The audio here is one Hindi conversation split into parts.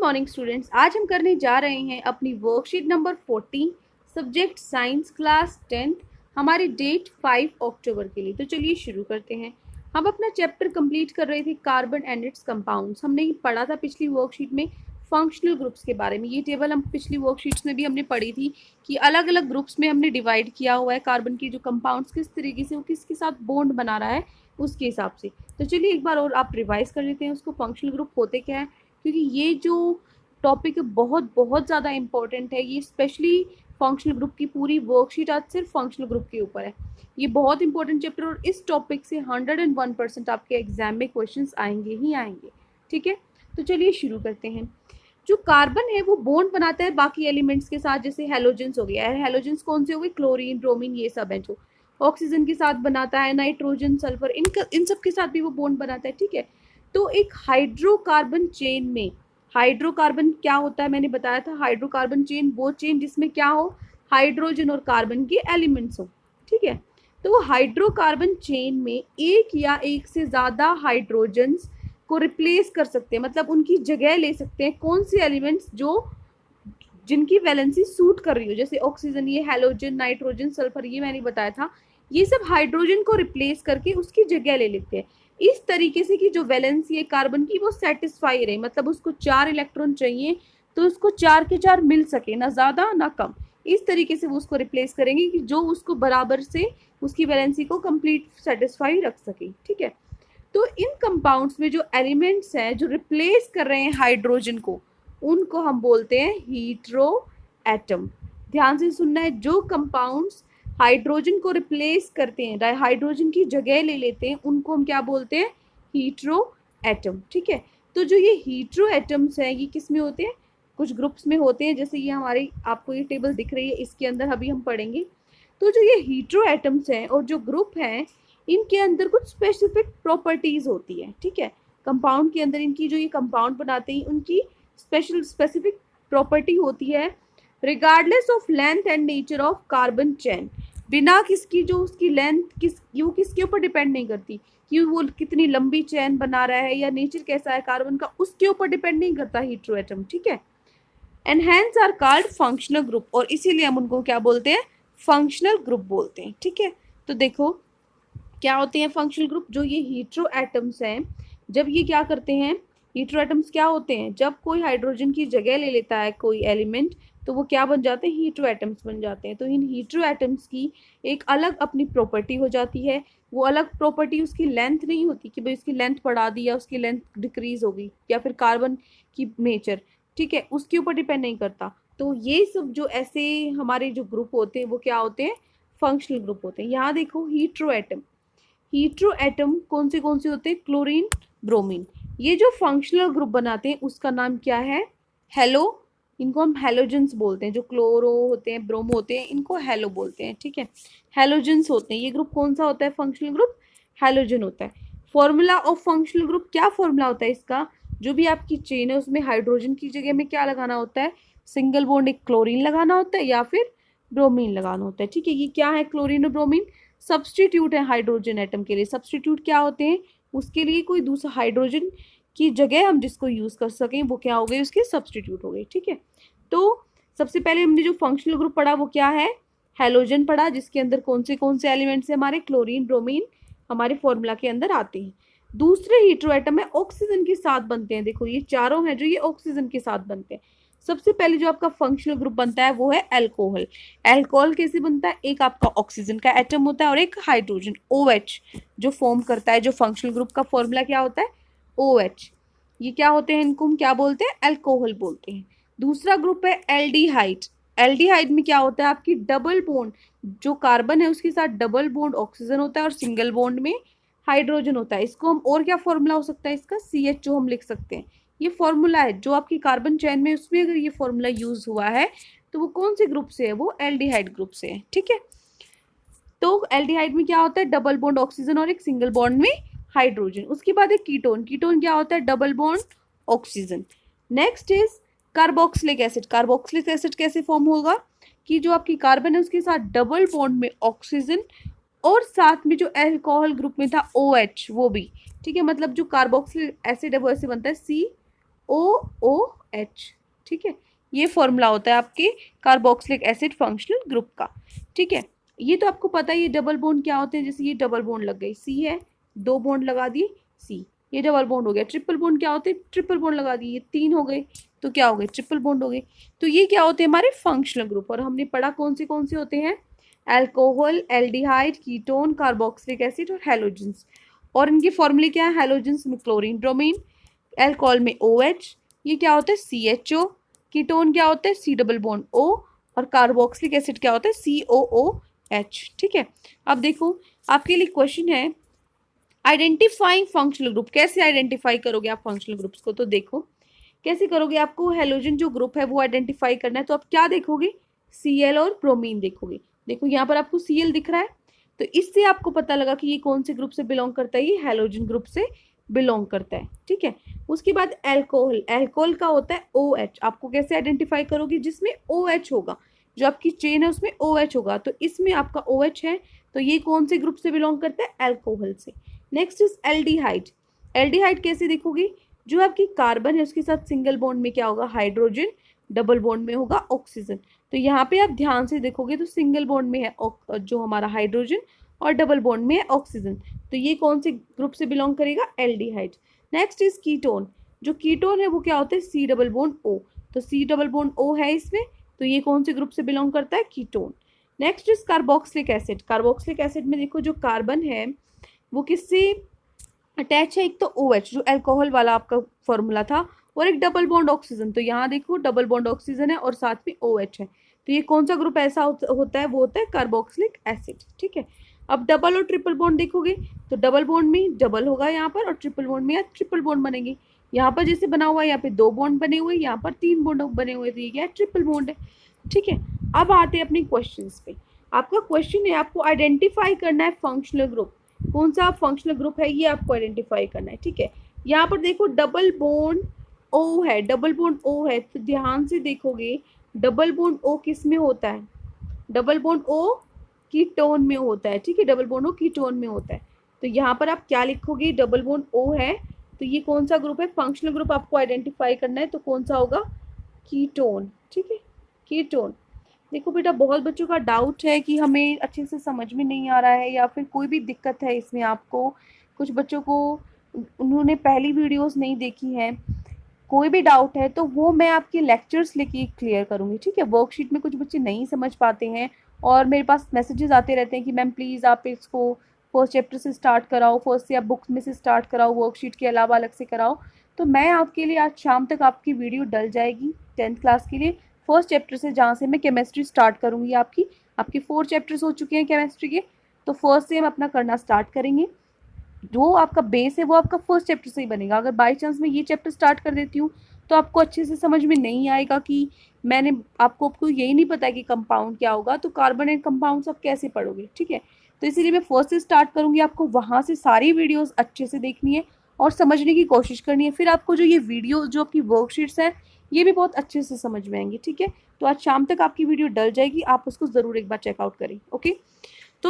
मॉर्निंग स्टूडेंट्स, आज हम करने जा रहे हैं अपनी worksheet number 14 subject science class 10th। हमारी डेट 5 अक्टूबर के लिए। तो चलिए शुरू करते हैं। हम अपना चैप्टर कंप्लीट कर रहे थे कार्बन एंड इट्स कंपाउंड्स। हमने पढ़ा था पिछली वर्कशीट में फंक्शनल ग्रुप्स के बारे में। ये टेबल हम पिछली वर्कशीट्स में भी हमने पढ़ी थी कि अलग अलग ग्रुप्स में हमने डिवाइड किया हुआ है कार्बन की जो कंपाउंड्स किस तरीके से वो किसके साथ बॉन्ड बना रहा है उसके हिसाब से। तो चलिए एक बार और आप रिवाइज कर लेते हैं उसको, फंक्शनल ग्रुप होते क्या है, क्योंकि ये जो टॉपिक बहुत बहुत ज़्यादा इंपॉर्टेंट है। ये स्पेशली फंक्शनल ग्रुप की पूरी वर्कशीट आज सिर्फ फंक्शनल ग्रुप के ऊपर है। ये बहुत इंपॉर्टेंट चैप्टर और इस टॉपिक से 101% आपके एग्जाम में क्वेश्चंस आएंगे ही आएंगे। ठीक है, तो चलिए शुरू करते हैं। जो कार्बन है वो बॉन्ड बनाता है बाकी एलिमेंट्स के साथ, जैसे हेलोजेंस हो गया है। हेलोजेंस कौन से हो गए? क्लोरीन, ब्रोमीन, ये सब है जो ऑक्सीजन के साथ बनाता है। नाइट्रोजन, सल्फर, इन सब के साथ भी वो बॉन्ड बनाता है। ठीक है, तो एक हाइड्रोकार्बन चेन में हाइड्रोकार्बन क्या होता है मैंने बताया था। हाइड्रोकार्बन चेन वो चेन जिसमें क्या हो, हाइड्रोजन और कार्बन के एलिमेंट्स हो। ठीक है, तो हाइड्रोकार्बन चेन में एक या एक से ज़्यादा हाइड्रोजन्स को रिप्लेस कर सकते हैं, मतलब उनकी जगह ले सकते हैं कौन से एलिमेंट्स जो जिनकी वैलेंसी सूट कर रही हो। जैसे ऑक्सीजन, ये हेलोजन, नाइट्रोजन, सल्फर, ये मैंने बताया था। ये सब हाइड्रोजन को रिप्लेस करके उसकी जगह ले लेते हैं इस तरीके से कि जो वैलेंसी है कार्बन की वो सेटिस्फाई रहे, मतलब उसको 4 इलेक्ट्रॉन चाहिए तो उसको 4 के 4 मिल सके, ना ज़्यादा ना कम। इस तरीके से वो उसको रिप्लेस करेंगे कि जो उसको बराबर से उसकी वैलेंसी को कंप्लीट सेटिस्फाई रख सके। ठीक है, तो इन कंपाउंड्स में जो एलिमेंट्स हैं जो रिप्लेस कर रहे हैं हाइड्रोजन को, उनको हम बोलते हैं हीट्रो एटम। ध्यान से सुनना है, जो कंपाउंड्स हाइड्रोजन को रिप्लेस करते हैं, हाइड्रोजन की जगह ले लेते हैं, उनको हम क्या बोलते हैं? Hetero atom. ठीक है, तो जो ये हीट्रो एटम्स हैं ये किस में होते हैं? कुछ ग्रुप्स में होते हैं, जैसे ये हमारी आपको ये टेबल दिख रही है, इसके अंदर अभी हम पढ़ेंगे। तो जो ये हीट्रो एटम्स हैं और जो ग्रुप हैं, इनके अंदर कुछ स्पेसिफिक प्रॉपर्टीज होती है। ठीक है, कंपाउंड के अंदर इनकी जो ये कंपाउंड बनाते हैं उनकी स्पेसिफिक प्रॉपर्टी होती है regardless of length and nature of carbon chain. बिना किसकी जो उसकी लेंथ वो किसके ऊपर डिपेंड नहीं करती कि वो कितनी लंबी चेन बना रहा है या नेचर कैसा है कार्बन का, उसके ऊपर डिपेंड नहीं करता हीट्रो एटम। ठीक है, and hence are called functional group, और इसीलिए हम उनको क्या बोलते हैं? फंक्शनल ग्रुप बोलते हैं। ठीक है, तो देखो क्या होते हैं फंक्शनल ग्रुप। जो ये हीट्रो एटम्स हैं, जब ये क्या करते हैं, हीट्रो एटम्स क्या होते हैं? जब कोई हाइड्रोजन की जगह ले लेता है कोई एलिमेंट, तो वो क्या बन जाते हैं? हीट्रो एटम्स बन जाते हैं। तो इन हीट्रो एटम्स की एक अलग अपनी प्रॉपर्टी हो जाती है। वो अलग प्रॉपर्टी उसकी लेंथ नहीं होती कि भाई उसकी लेंथ बढ़ा दी या उसकी लेंथ डिक्रीज हो गई, या फिर कार्बन की नेचर, ठीक है, उसके ऊपर डिपेंड नहीं करता। तो ये सब जो ऐसे हमारे जो ग्रुप होते हैं वो क्या होते हैं? फंक्शनल ग्रुप होते हैं। यहाँ देखो हीट्रो एटम, हीट्रो एटम कौन से होते हैं? Chlorine, bromine. ये जो फंक्शनल ग्रुप बनाते हैं उसका नाम क्या है? हेलो। इनको हम हेलोजेंस बोलते हैं। जो क्लोरो होते हैं, ब्रोमो होते हैं, इनको हेलो बोलते हैं। ठीक है, हेलोजेंस होते हैं। ये ग्रुप कौन सा होता है? फंक्शनल ग्रुप हेलोजन होता है। फॉर्मूला ऑफ फंक्शनल ग्रुप, क्या फॉर्मूला होता है इसका? जो भी आपकी चेन है उसमें हाइड्रोजन की जगह में क्या लगाना होता है? सिंगल बॉन्ड एक क्लोरीन लगाना होता है या फिर ब्रोमीन लगाना होता है। ठीक है, ये क्या है? क्लोरीन और ब्रोमीन सब्सटीट्यूट है हाइड्रोजन एटम के लिए। सब्सटीट्यूट क्या होते हैं? उसके लिए कोई दूसरा हाइड्रोजन की जगह हम जिसको यूज़ कर सकें वो क्या हो गई? उसके सब्सटीट्यूट हो गई। ठीक है, तो सबसे पहले हमने जो फंक्शनल ग्रुप पढ़ा वो क्या है? हेलोजन पढ़ा, जिसके अंदर कौन से एलिमेंट्स हैं? हमारे क्लोरीन, ब्रोमीन हमारे फॉर्मूला के अंदर आते हैं। दूसरे हीट्रो एटम है ऑक्सीजन के साथ बनते हैं। देखो ये चारों हैं जो ये ऑक्सीजन के साथ बनते हैं। सबसे पहले जो आपका फंक्शनल ग्रुप बनता है वो है अल्कोहल। अल्कोहल कैसे बनता है? एक आपका ऑक्सीजन का एटम होता है और एक हाइड्रोजन OH जो फॉर्म करता है। जो फंक्शनल ग्रुप का फॉर्मूला क्या होता है? OH। ये क्या होते हैं? इनको हम क्या बोलते हैं? अल्कोहल बोलते हैं। दूसरा ग्रुप है एल्डिहाइड। एल्डिहाइड में क्या होता है? आपकी डबल बॉन्ड, जो कार्बन है उसके साथ डबल बॉन्ड ऑक्सीजन होता है और सिंगल बॉन्ड में हाइड्रोजन होता है। इसको हम और क्या फॉर्मूला हो सकता है इसका? CHO हम लिख सकते हैं। ये फॉर्मूला है जो आपकी कार्बन चेन में, उसमें अगर ये फॉर्मूला यूज हुआ है तो वो कौन से ग्रुप से है? वो एल्डिहाइड ग्रुप से है। ठीक है, तो एल्डिहाइड में क्या होता है? डबल बॉन्ड ऑक्सीजन और एक सिंगल बॉन्ड में हाइड्रोजन। उसके बाद एक कीटोन। कीटोन क्या होता है? Double bond oxygen. Next is carboxylic acid. Carboxylic acid कैसे फॉर्म होगा कि जो आपकी कार्बन है उसके साथ डबल बॉन्ड में ऑक्सीजन और साथ में जो अल्कोहल ग्रुप में था OH वो भी। ठीक है, मतलब जो कार्बोक्सिलिक एसिड है वो ऐसे बनता है COOH। एच। ठीक है, ये फॉर्मूला होता है आपके कार्बोक्सिलिक एसिड फंक्शनल ग्रुप का। ठीक है, ये तो आपको पता है ये डबल बॉन्ड क्या होते हैं। जैसे ये डबल बॉन्ड लग गई, सी है, 2 बॉन्ड लगा दिए सी, ये डबल बॉन्ड हो गया। ट्रिपल बॉन्ड क्या होते हैं, ट्रिपल बॉन्ड लगा दिए, ये 3 हो गए तो क्या हो गए, ट्रिपल बॉन्ड हो गए। तो ये क्या होते हैं हमारे फंक्शनल ग्रुप। और हमने पढ़ा कौन से होते हैं, alcohol, aldehyde, ketone, carboxylic acid और हैलोजेंस। और इनके फॉर्मूले क्या है, हैलोजेंस में क्लोरीन ब्रोमीन, अल्कोहल में OH, ये क्या होता है CHO, कीटोन क्या होता है C डबल बॉन्ड O, और कार्बोक्सिलिक एसिड क्या होता है COOH। ठीक है, अब देखो आपके लिए क्वेश्चन है आइडेंटिफाइंग फंक्शनल ग्रुप। कैसे आइडेंटिफाई करोगे आप फंक्शनल ग्रुप्स को, तो देखो कैसे करोगे। आपको हेलोजन जो ग्रुप है वो आइडेंटिफाई करना है, तो आप क्या देखोगे, Cl और ब्रोमीन देखोगे। देखो यहाँ पर आपको Cl दिख रहा है, तो इससे आपको पता लगा कि ये कौन से ग्रुप से बिलोंग करता है, ये हेलोजन ग्रुप से बिलोंग करता है। ठीक है, उसके बाद एल्कोहल, एल्कोहल का होता है OH। आपको कैसे आइडेंटिफाई करोगे, जिसमें OH होगा, जो आपकी चेन है उसमें OH होगा, तो इसमें आपका OH है, तो ये कौन से ग्रुप से बिलोंग करता है, एल्कोहल से। Next is aldehyde. एल्डिहाइड कैसे देखोगे, जो आपकी कार्बन है उसके साथ सिंगल बॉन्ड में क्या होगा, हाइड्रोजन, डबल बॉन्ड में होगा ऑक्सीजन। तो यहाँ पे आप ध्यान से देखोगे तो सिंगल बॉन्ड में है जो हमारा हाइड्रोजन, और डबल बॉन्ड में है ऑक्सीजन, तो ये कौन से ग्रुप से बिलोंग करेगा, एल्डिहाइड। Next is ketone. जो कीटोन है वो क्या होता है, C डबल बॉन्ड O, तो C डबल बॉन्ड O है इसमें, तो ये कौन से ग्रुप से बिलोंग करता है, ketone. Next is carboxylic acid. Carboxylic acid में देखो जो कार्बन है वो किससे अटैच है, एक तो OH जो अल्कोहल वाला आपका फॉर्मूला था, और एक डबल बॉन्ड ऑक्सीजन। तो यहाँ देखो डबल बॉन्ड ऑक्सीजन है और साथ में OH है, तो ये कौन सा ग्रुप ऐसा होता है, वो होता है कार्बोक्सिलिक एसिड। ठीक है, अब डबल और ट्रिपल बॉन्ड देखोगे तो डबल बॉन्ड में डबल होगा यहाँ पर, और ट्रिपल बॉन्ड में ट्रिपल बॉन्ड बनेंगे। यहाँ पर जैसे बना हुआ है, यहाँ पे 2 बॉन्ड बने हुए, यहाँ पर 3 बॉन्ड बने हुए, तो ये क्या है, ट्रिपल बॉन्ड है। ठीक है, अब आते हैं अपने क्वेश्चन पे। आपका क्वेश्चन है आपको आइडेंटिफाई करना है फंक्शनल ग्रुप, कौन सा फंक्शनल ग्रुप है ये आपको आइडेंटिफाई करना है। ठीक है, यहाँ पर देखो डबल बॉन्ड O है, डबल बॉन्ड O है, तो ध्यान से देखोगे डबल बॉन्ड O किस में होता है, डबल बॉन्ड O कीटोन में होता है। ठीक है, डबल बॉन्ड O कीटोन में होता है, तो यहाँ पर आप क्या लिखोगे, डबल बॉन्ड O है, तो ये कौन सा ग्रुप है, फंक्शनल ग्रुप आपको आइडेंटिफाई करना है, तो कौन सा होगा, कीटोन। ठीक है, कीटोन। देखो बेटा बहुत बच्चों का डाउट है कि हमें अच्छे से समझ में नहीं आ रहा है, या फिर कोई भी दिक्कत है इसमें आपको, कुछ बच्चों को उन्होंने पहली वीडियोस नहीं देखी हैं, कोई भी डाउट है तो वो मैं आपके लेक्चर्स लेके क्लियर करूँगी। ठीक है, वर्कशीट में कुछ बच्चे नहीं समझ पाते हैं और मेरे पास मैसेजेस आते रहते हैं कि मैम प्लीज़ आप इसको फर्स्ट चैप्टर से स्टार्ट कराओ, फर्स्ट से आप बुक्स में से स्टार्ट कराओ, वर्कशीट के अलावा अलग से कराओ। तो मैं आपके लिए आज शाम तक आपकी वीडियो डल जाएगी 10th क्लास के लिए, फर्स्ट चैप्टर से, जहाँ से मैं केमिस्ट्री स्टार्ट करूँगी। आपकी 4 चैप्टर्स हो चुके हैं केमिस्ट्री के, तो फर्स्ट से हम अपना करना स्टार्ट करेंगे। जो आपका बेस है वो आपका फर्स्ट चैप्टर से ही बनेगा। अगर बाई चांस मैं ये चैप्टर स्टार्ट कर देती हूँ तो आपको अच्छे से समझ में नहीं आएगा कि मैंने आपको यही नहीं पता कि कंपाउंड क्या होगा, तो कार्बन एंड कंपाउंड्स आप कैसे पढ़ोगे। ठीक है, तो इसीलिए मैं फर्स्ट से स्टार्ट करूँगी, आपको वहाँ से सारी वीडियोज़ अच्छे से देखनी है और समझने की कोशिश करनी है। फिर आपको जो ये वीडियो जो आपकी वर्कशीट्स हैं ये भी बहुत अच्छे से समझ में आएंगी। ठीक है, तो आज शाम तक आपकी वीडियो डल जाएगी, आप उसको ज़रूर एक बार चेकआउट करें। ओके, तो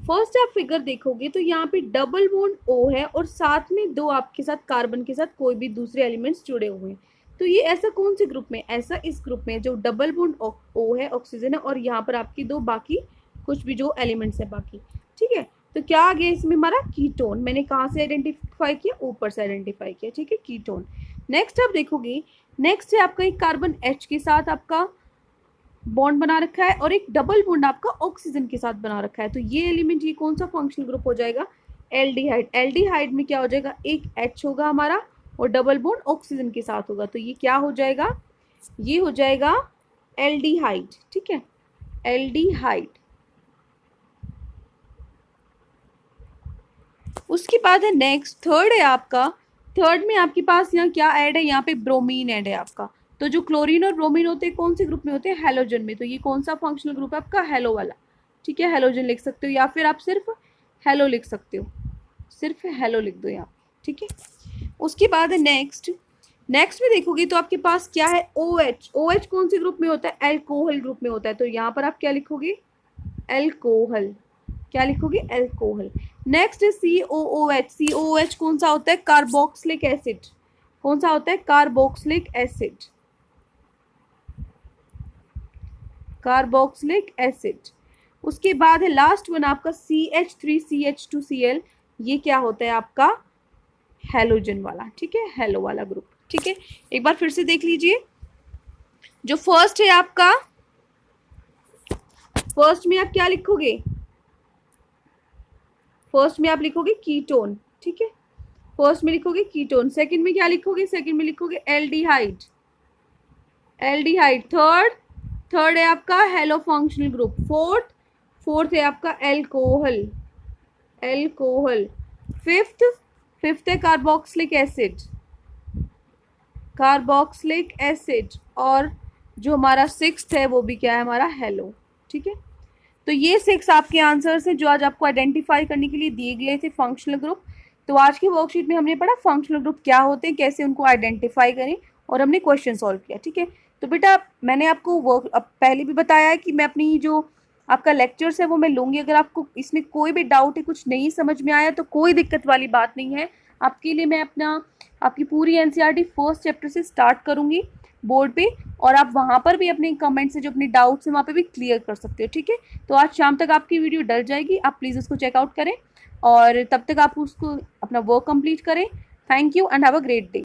फर्स्ट आप फिगर देखोगे तो यहाँ पे डबल बॉन्ड O है और साथ में 2 आपके साथ कार्बन के साथ कोई भी दूसरे एलिमेंट्स जुड़े हुए हैं। तो ये ऐसा कौन से ग्रुप में, ऐसा इस ग्रुप में जो डबल बॉन्ड O है, ऑक्सीजन है, और यहाँ पर आपकी 2 बाकी कुछ भी जो एलिमेंट्स है बाकी। ठीक है, तो क्या आ गया इसमें हमारा कीटोन। मैंने कहाँ से आइडेंटिफाई किया, ऊपर से आइडेंटिफाई किया। ठीक है, कीटोन। नेक्स्ट आप देखोगे, नेक्स्ट है आपका एक कार्बन H के साथ आपका बॉन्ड बना रखा है और एक डबल बॉन्ड आपका ऑक्सीजन के साथ बना रखा है। तो ये एलिमेंट ये कौन सा फंक्शनल ग्रुप हो जाएगा, एल्डिहाइड। एल्डिहाइड में क्या हो जाएगा, एक H होगा हमारा और डबल बॉन्ड ऑक्सीजन के साथ होगा, तो ये क्या हो जाएगा, ये हो जाएगा एल्डिहाइड। ठीक है, एल्डिहाइड। उसके बाद है नेक्स्ट, थर्ड है आपका, थर्ड में आपके पास यहाँ क्या ऐड है, यहाँ पे ब्रोमीन ऐड है आपका। तो जो क्लोरीन और ब्रोमीन होते हैं कौन से ग्रुप में होते हैं, हेलोजन में। तो ये कौन सा फंक्शनल ग्रुप है आपका, हेलो वाला। ठीक है, हेलोजन लिख सकते हो या फिर आप सिर्फ हेलो लिख सकते हो, सिर्फ हेलो लिख दो यहाँ। ठीक है, उसके बाद है नेक्स्ट, नेक्स्ट में देखोगे तो आपके पास क्या है, OH। OH कौन से ग्रुप में होता है, एल्कोहल ग्रुप में होता है। तो यहाँ पर आप क्या लिखोगे, एल्कोहल। क्या लिखोगे, एल्कोहल। नेक्स्ट है COOH। COOH कौन सा होता है, कार्बोक्सिलिक एसिड। कौन सा होता है? Carboxylic acid, carboxylic acid. उसके बाद है लास्ट वन आपका CH3CH2Cl, ये क्या होता है आपका? हैलोजन वाला, ठीक है, हेलो वाला ग्रुप, ठीक है। एक बार फिर से देख लीजिए, जो फर्स्ट है आपका, फर्स्ट में आप क्या लिखोगे? फर्स्ट में आप लिखोगे कीटोन, ठीक है, फर्स्ट में लिखोगे कीटोन। सेकंड में क्या लिखोगे? सेकंड में लिखोगे एल्डिहाइड, एल्डिहाइड। थर्ड है आपका हेलो फंक्शनल ग्रुप। फोर्थ है आपका एल्कोहल, एल्कोहल। फिफ्थ है कार्बोक्सिलिक एसिड, कार्बोक्सिलिक एसिड। और जो हमारा सिक्स्थ है वो भी क्या है? हमारा हेलो, ठीक है। तो ये 6 आपके आंसर्स हैं जो आज आपको आइडेंटिफाई करने के लिए दिए गए थे फंक्शनल ग्रुप। तो आज की वर्कशीट में हमने पढ़ा फंक्शनल ग्रुप क्या होते हैं, कैसे उनको आइडेंटिफाई करें, और हमने क्वेश्चन सॉल्व किया, ठीक है। तो बेटा मैंने आपको वर्क अब पहले भी बताया है कि मैं अपनी जो आपका लेक्चर्स है वो मैं लूँगी। अगर आपको इसमें कोई भी डाउट है, कुछ नहीं समझ में आया, तो कोई दिक्कत वाली बात नहीं है। आपके लिए मैं आपकी पूरी NCERT फर्स्ट चैप्टर से स्टार्ट करूँगी बोर्ड पे, और आप वहाँ पर भी अपने कमेंट से जो अपने डाउट्स हैं वहाँ पे भी क्लियर कर सकते हो, ठीक है। तो आज शाम तक आपकी वीडियो डल जाएगी, आप प्लीज़ उसको चेकआउट करें, और तब तक आप उसको अपना वर्क कंप्लीट करें। Thank you and have a great day.